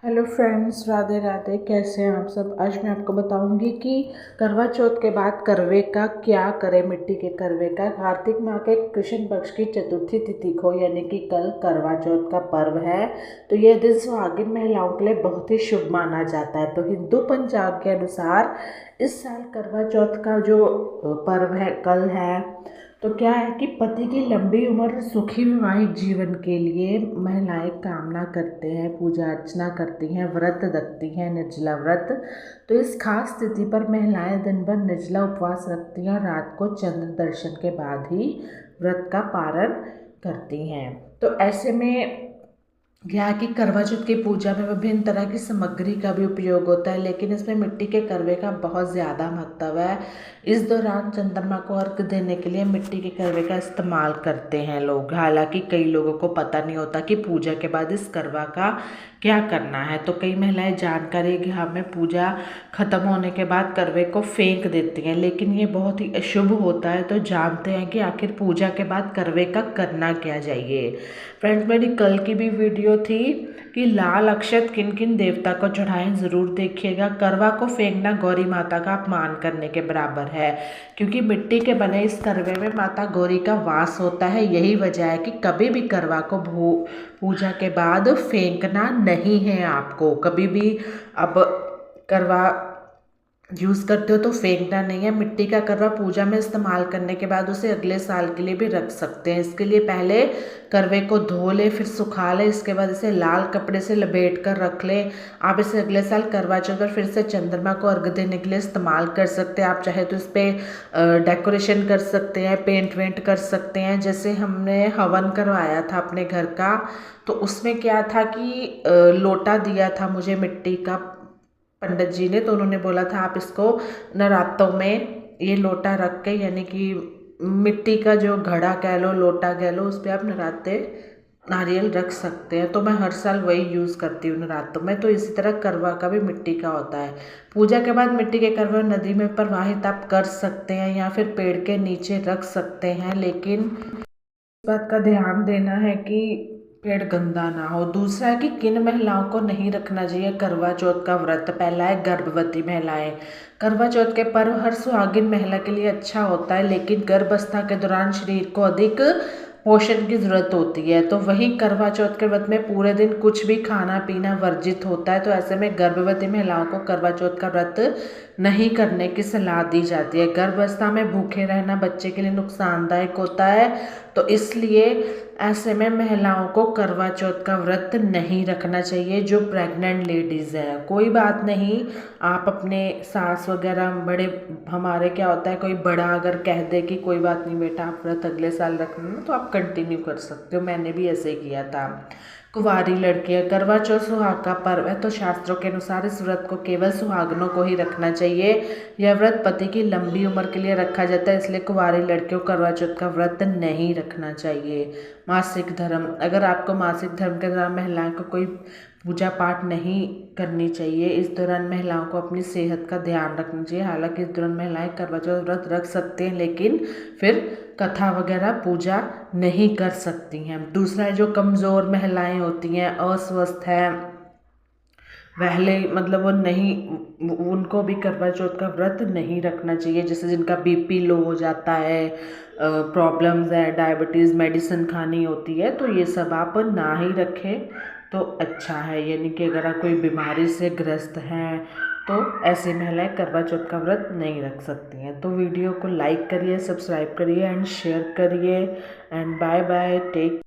Hello friends, Radhe Radhe. कैसे हैं आप सब। आज मैं आपको बताऊंगी कि करवा चौथ के बाद करवे का क्या करें। मिट्टी के करवे का कार्तिक माह के कृष्ण पक्ष की चतुर्थी तिथि को यानी कि कल करवा चौथ का पर्व है। तो यह दिन सुहागिन महिलाओं के लिए बहुत ही शुभ माना जाता है। तो हिंदू पंचांग के अनुसार इस साल करवा चौथ का जो पर्व है कल है। तो क्या है कि पति की लंबी उम्र और सुखी वैवाहिक जीवन के लिए महिलाएं कामना करते हैं, पूजा अर्चना करती हैं, व्रत रखती हैं, निर्जला व्रत। तो इस खास तिथि पर महिलाएं दिन भर निर्जला उपवास रखती हैं और रात को चंद्र दर्शन के बाद ही व्रत का पारण करती हैं। तो ऐसे में क्या कि करवा चौथ की पूजा में विभिन्न तरह की सामग्री का भी उपयोग होता है, लेकिन इसमें मिट्टी के करवे का बहुत ज़्यादा महत्व है। इस दौरान चंद्रमा को अर्घ देने के लिए मिट्टी के करवे का इस्तेमाल करते हैं लोग। हालांकि कई लोगों को पता नहीं होता कि पूजा के बाद इस करवा का क्या करना है। तो कई महिलाएं जानकारी के अभाव में पूजा खत्म होने के बाद करवे को फेंक देती हैं, लेकिन ये बहुत ही अशुभ होता है। तो जानते हैं कि आखिर पूजा के बाद करवे का करना क्या चाहिए। फ्रेंड्स, मेरी कल की भी वीडियो थी कि लाल अक्षत किन किन देवता को चढ़ाएं, ज़रूर देखिएगा। करवा को फेंकना गौरी माता का अपमान करने के बराबर है, क्योंकि मिट्टी के बने इस करवे में माता गौरी का वास होता है। यही वजह है कि कभी भी करवा को पूजा के बाद फेंकना नहीं है आपको कभी भी। अब करवा यूज़ करते हो तो फेंकना नहीं है। मिट्टी का करवा पूजा में इस्तेमाल करने के बाद उसे अगले साल के लिए भी रख सकते हैं। इसके लिए पहले करवे को धो ले, फिर सुखा ले, इसके बाद इसे लाल कपड़े से लपेट कर रख ले। आप इसे अगले साल करवा चौथ पर फिर से चंद्रमा को अर्घ देने के लिए इस्तेमाल कर सकते हैं। आप चाहे तो इस पर डेकोरेशन कर सकते हैं, पेंट वेंट कर सकते हैं। जैसे हमने हवन करवाया था अपने घर का, तो उसमें क्या था कि लोटा दिया था मुझे मिट्टी का पंडित जी ने। तो उन्होंने बोला था आप इसको नरातों में ये लोटा रख के, यानी कि मिट्टी का जो घड़ा कह लो, लोटा कह लो, उस पर आप नराते नारियल रख सकते हैं। तो मैं हर साल वही यूज़ करती हूँ नरातों में। तो इसी तरह करवा का भी मिट्टी का होता है। पूजा के बाद मिट्टी के करवा नदी में प्रवाहित आप कर सकते हैं या फिर पेड़ के नीचे रख सकते हैं, लेकिन इस बात का ध्यान देना है कि पेड़ गंदा ना हो। दूसरा है कि किन महिलाओं को नहीं रखना चाहिए करवा चौथ का व्रत। पहला है गर्भवती महिलाएं। करवा चौथ के पर्व हर सुहागिन महिला के लिए अच्छा होता है, लेकिन गर्भावस्था के दौरान शरीर को अधिक पोषण की जरूरत होती है। तो वहीं करवा चौथ के व्रत में पूरे दिन कुछ भी खाना पीना वर्जित होता है। तो ऐसे में गर्भवती महिलाओं को करवा चौथ का व्रत नहीं करने की सलाह दी जाती है। गर्भावस्था में भूखे रहना बच्चे के लिए नुकसानदायक होता है। तो इसलिए ऐसे में महिलाओं को करवा चौथ का व्रत नहीं रखना चाहिए। जो प्रेग्नेंट लेडीज़ है, कोई बात नहीं, आप अपने सास वगैरह बड़े, हमारे क्या होता है, कोई बड़ा अगर कह दे कि कोई बात नहीं बेटा आप व्रत अगले साल रखना, तो आप कंटिन्यू कर सकते हो। मैंने भी ऐसे ही किया था। कुंवारी लड़कियां, करवा चौथ सुहाग का पर्व है, तो शास्त्रों के अनुसार इस व्रत को केवल सुहागनों को ही रखना चाहिए। यह व्रत पति की लंबी उम्र के लिए रखा जाता है, इसलिए कुंवारी लड़कियों को करवा चौथ का व्रत नहीं रखना चाहिए। मासिक धर्म, अगर आपको मासिक धर्म के दौरान महिलाओं को कोई पूजा पाठ नहीं करनी चाहिए। इस दौरान महिलाओं को अपनी सेहत का ध्यान रखना चाहिए। हालांकि इस दौरान महिलाएं करवा चौथ व्रत रख सकते हैं, लेकिन फिर कथा वगैरह पूजा नहीं कर सकती हैं। दूसरा है जो कमज़ोर महिलाएं होती हैं, अस्वस्थ हैं, पहले मतलब वो नहीं, उनको भी करवा चौथ का व्रत नहीं रखना चाहिए। जैसे जिनका बीपी लो हो जाता है, प्रॉब्लम्स है, डायबिटीज़ मेडिसिन खानी होती है, तो ये सब आप ना ही रखें तो अच्छा है। यानी कि अगर आप कोई बीमारी से ग्रस्त हैं तो ऐसी महिलाएं करवा चौथ का व्रत नहीं रख सकती हैं। तो वीडियो को लाइक करिए, सब्सक्राइब करिए एंड शेयर करिए। And bye bye, take